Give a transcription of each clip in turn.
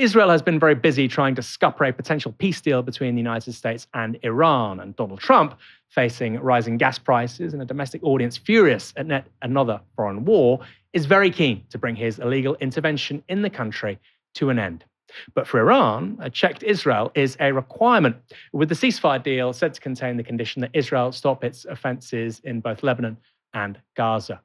Israel has been very busy trying to scupper a potential peace deal between the United States and Iran, and Donald Trump, facing rising gas prices and a domestic audience furious at yet another foreign war, is very keen to bring his illegal intervention in the country to an end. But for Iran, a check to Israel is a requirement, with the ceasefire deal said to contain the condition that Israel stop its offences in both Lebanon and Gaza.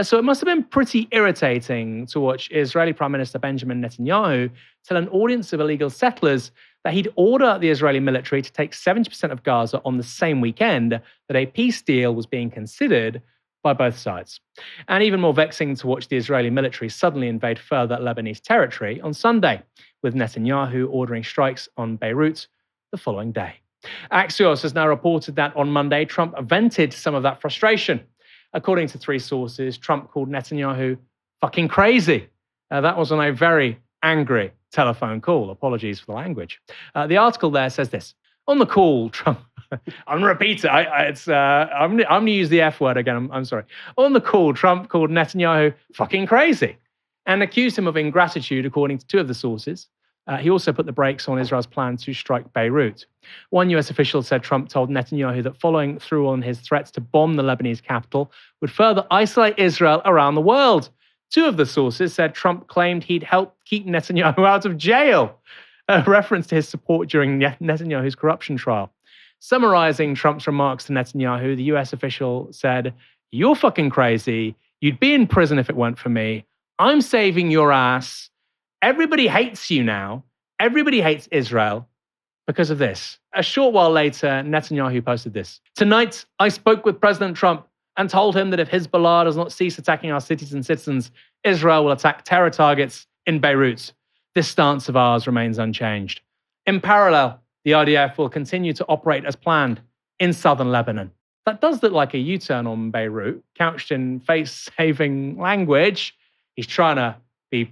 So it must have been pretty irritating to watch Israeli Prime Minister Benjamin Netanyahu tell an audience of illegal settlers that he'd order the Israeli military to take 70% of Gaza on the same weekend that a peace deal was being considered by both sides. And even more vexing to watch the Israeli military suddenly invade further Lebanese territory on Sunday, with Netanyahu ordering strikes on Beirut the following day. Axios has now reported that on Monday, Trump vented some of that frustration. According to three sources, Trump called Netanyahu fucking crazy. That was on a very angry telephone call. Apologies for the language. The article there says this. On the call, Trump... I'm going to repeat it. I'm going to use the F word again. I'm sorry. On the call, Trump called Netanyahu fucking crazy and accused him of ingratitude, according to two of the sources. He also put the brakes on Israel's plan to strike Beirut. One US official said Trump told Netanyahu that following through on his threats to bomb the Lebanese capital would further isolate Israel around the world. Two of the sources said Trump claimed he'd helped keep Netanyahu out of jail, a reference to his support during Netanyahu's corruption trial. Summarizing Trump's remarks to Netanyahu, the US official said, "You're fucking crazy. You'd be in prison if it weren't for me. I'm saving your ass. Everybody hates you now. Everybody hates Israel because of this." A short while later, Netanyahu posted this. "Tonight, I spoke with President Trump and told him that if Hezbollah does not cease attacking our cities and citizens, Israel will attack terror targets in Beirut. This stance of ours remains unchanged. In parallel, the IDF will continue to operate as planned in southern Lebanon." That does look like a U-turn on Beirut, couched in face-saving language. He's trying to be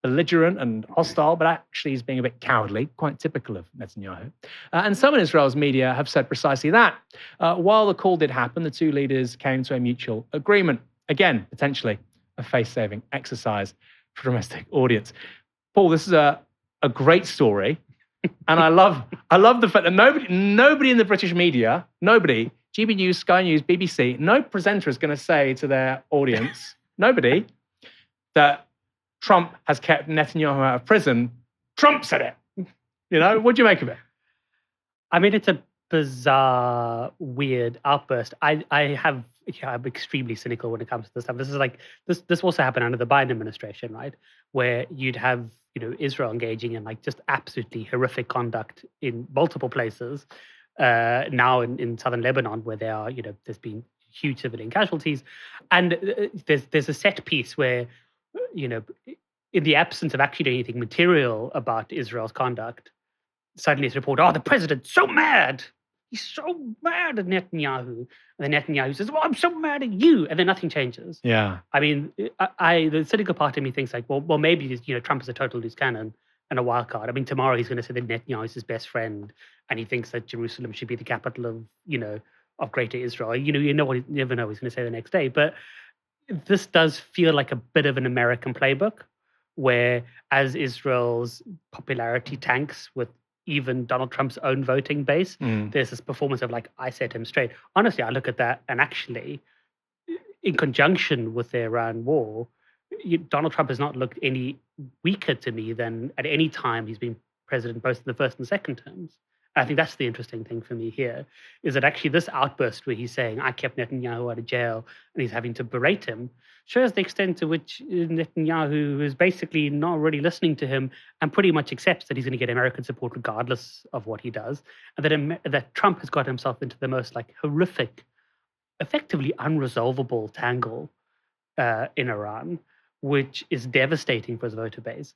belligerent and hostile, but actually he's being a bit cowardly, quite typical of Netanyahu. And some in Israel's media have said precisely that. While the call did happen, the two leaders came to a mutual agreement. Again, potentially a face-saving exercise for domestic audience. Paul, this is a great story. And I love the fact that nobody in the British media, nobody, GB News, Sky News, BBC, no presenter is going to say to their audience, nobody, that Trump has kept Netanyahu out of prison. Trump said it. What do you make of it? I mean, it's a bizarre, weird outburst. I'm extremely cynical when it comes to this stuff. This is like this also happened under the Biden administration, right? Where you'd have Israel engaging in like just absolutely horrific conduct in multiple places. Now in southern Lebanon, where there are there's been huge civilian casualties, and there's a set piece where in the absence of actually doing anything material about Israel's conduct, suddenly it's reported, "Oh, the president's so mad. He's so mad at Netanyahu." And then Netanyahu says, "Well, I'm so mad at you." And then nothing changes. Yeah. I mean, the cynical part of me thinks like, well, maybe Trump is a total loose cannon and a wild card. I mean, tomorrow he's going to say that Netanyahu is his best friend and he thinks that Jerusalem should be the capital of, of Greater Israel. You never know what he's going to say the next day. But this does feel like a bit of an American playbook, where as Israel's popularity tanks with even Donald Trump's own voting base, there's this performance of like, I set him straight. Honestly, I look at that and actually, in conjunction with the Iran war, Donald Trump has not looked any weaker to me than at any time he's been president, both in the first and second terms. I think that's the interesting thing for me here, is that actually this outburst where he's saying, "I kept Netanyahu out of jail," and he's having to berate him, shows the extent to which Netanyahu is basically not really listening to him and pretty much accepts that he's going to get American support regardless of what he does, and that Trump has got himself into the most like horrific, effectively unresolvable tangle in Iran, which is devastating for his voter base.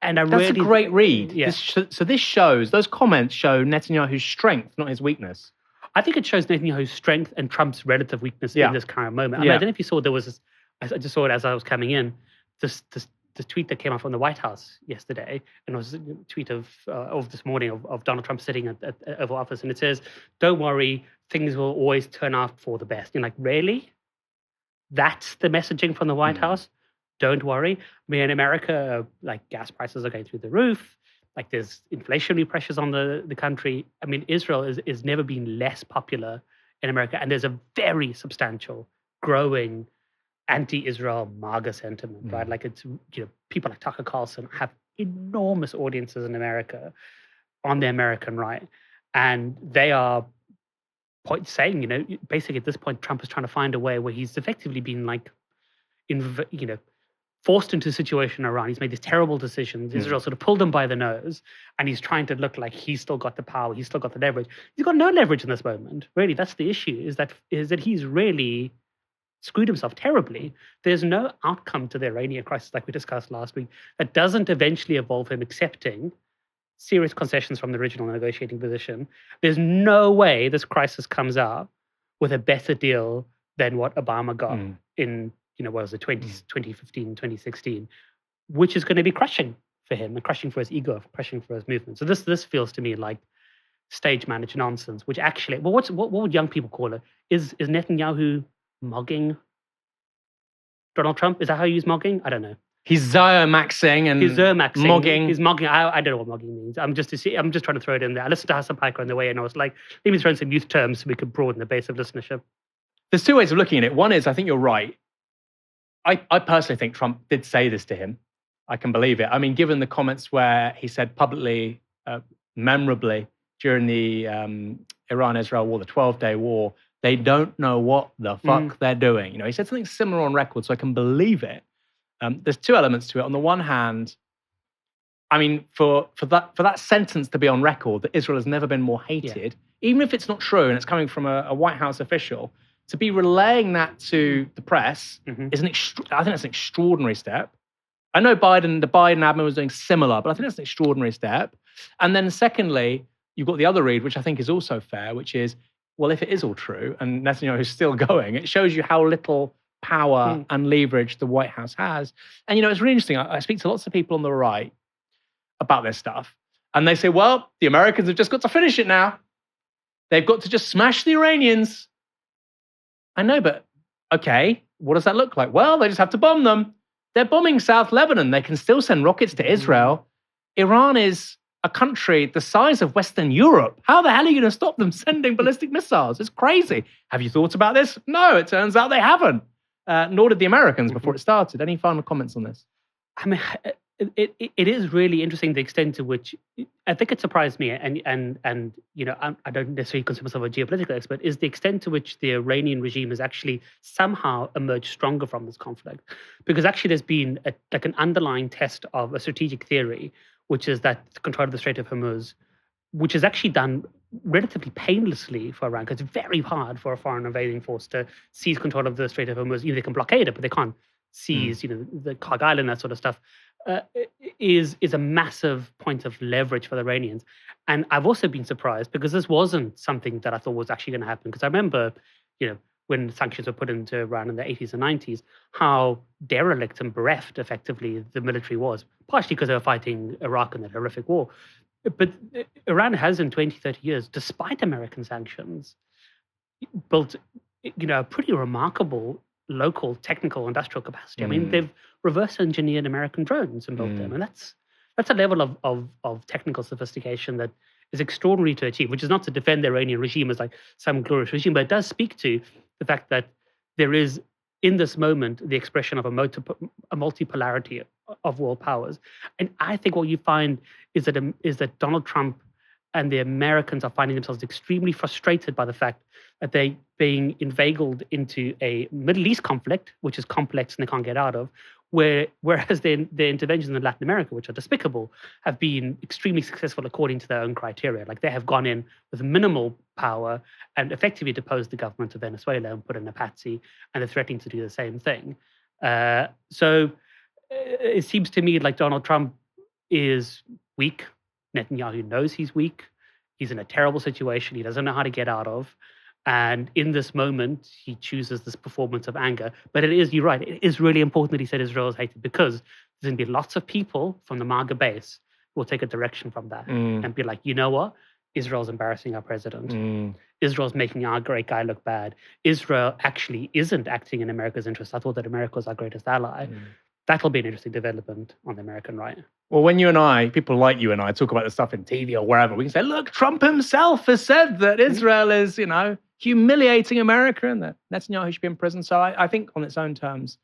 And that's a great read. Yeah. Those comments show Netanyahu's strength, not his weakness. I think it shows Netanyahu's strength and Trump's relative weakness in this current moment. I mean, I don't know if you saw, there was this, I just saw it as I was coming in, this tweet that came out from the White House yesterday, and it was a tweet of this morning of Donald Trump sitting at the Oval Office, and it says, "Don't worry, things will always turn out for the best." You're like, really? That's the messaging from the White House? don't worry. I mean, in America, like gas prices are going through the roof. Like there's inflationary pressures on the country. I mean, Israel is never been less popular in America, and there's a very substantial, growing anti-Israel MAGA sentiment, right? Like it's people like Tucker Carlson have enormous audiences in America on the American right, and they are saying, basically at this point, Trump is trying to find a way where he's effectively been like, forced into a situation in Iran. He's made these terrible decisions. Israel sort of pulled him by the nose, and he's trying to look like he's still got the power. He's still got the leverage. He's got no leverage in this moment. Really, that's the issue. Is that he's really screwed himself terribly. There's no outcome to the Iranian crisis, like we discussed last week, that doesn't eventually involve him accepting serious concessions from the original negotiating position. There's no way this crisis comes out with a better deal than what Obama got in, what was it, 2015, 2016, which is going to be crushing for him and crushing for his ego, crushing for his movement. So this feels to me like stage managed nonsense, which actually, well, what would young people call it? Is Netanyahu mugging Donald Trump? Is that how you use mugging? I don't know. He's Ziomaxing and mugging. He's mugging. I don't know what mugging means. I'm just trying to throw it in there. I listened to Hassan Piker on the way, and I was like, let me throw in some youth terms so we could broaden the base of listenership. There's two ways of looking at it. One is, I think you're right. I personally think Trump did say this to him. I can believe it. I mean, given the comments where he said publicly, memorably, during the Iran-Israel war, the 12-day war, they don't know what the fuck they're doing. He said something similar on record, so I can believe it. There's two elements to it. On the one hand, I mean, for that sentence to be on record, that Israel has never been more hated, even if it's not true and it's coming from a White House official, to be relaying that to the press is I think that's an extraordinary step. I know the Biden admin was doing similar, but I think that's an extraordinary step. And then secondly, you've got the other read, which I think is also fair, which is, well, if it is all true and Netanyahu is still going, it shows you how little power and leverage the White House has. And, it's really interesting. I speak to lots of people on the right about this stuff, and they say, well, the Americans have just got to finish it now. They've got to just smash the Iranians. I know, but okay, what does that look like? Well, they just have to bomb them. They're bombing South Lebanon. They can still send rockets to Israel. Iran is a country the size of Western Europe. How the hell are you going to stop them sending ballistic missiles? It's crazy. Have you thought about this? No, it turns out they haven't. Nor did the Americans before it started. Any final comments on this? I mean, it is really interesting the extent to which I think it surprised me, and I don't necessarily consider myself a geopolitical expert, is the extent to which the Iranian regime has actually somehow emerged stronger from this conflict, because actually there's been an underlying test of a strategic theory, which is that the control of the Strait of Hormuz, which is actually done relatively painlessly for Iran, because it's very hard for a foreign invading force to seize control of the Strait of Hormuz. They can blockade it, but they can't seize, the Karg Island, that sort of stuff. Is a massive point of leverage for the Iranians. And I've also been surprised because this wasn't something that I thought was actually going to happen. Because I remember, when sanctions were put into Iran in the 80s and 90s, how derelict and bereft effectively the military was, partially because they were fighting Iraq in that horrific war. But Iran has in 20, 30 years, despite American sanctions, built a pretty remarkable local technical industrial capacity. I mean, they've reverse engineered American drones and built them. And that's a level of technical sophistication that is extraordinary to achieve, which is not to defend the Iranian regime as like some glorious regime, but it does speak to the fact that there is, in this moment, the expression of a multipolarity of world powers. And I think what you find is that Donald Trump and the Americans are finding themselves extremely frustrated by the fact that they're being inveigled into a Middle East conflict, which is complex and they can't get out of, whereas their interventions in Latin America, which are despicable, have been extremely successful according to their own criteria. Like they have gone in with minimal power and effectively deposed the government of Venezuela and put in a patsy, and they're threatening to do the same thing. So it seems to me like Donald Trump is weak. Netanyahu knows he's weak. He's in a terrible situation he doesn't know how to get out of. And in this moment, he chooses this performance of anger. But you're right, it is really important that he said Israel is hated, because there's going to be lots of people from the MAGA base who will take a direction from that and be like, you know what? Israel's embarrassing our president. Israel's making our great guy look bad. Israel actually isn't acting in America's interest. I thought that America was our greatest ally. that'll be an interesting development on the American right. Well, when you and I, people like you and I, talk about this stuff in TV or wherever, we can say, look, Trump himself has said that Israel is, humiliating America and that Netanyahu should be in prison. So I think on its own terms,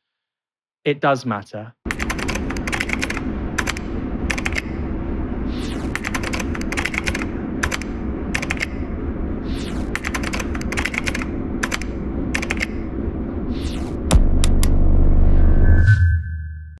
it does matter.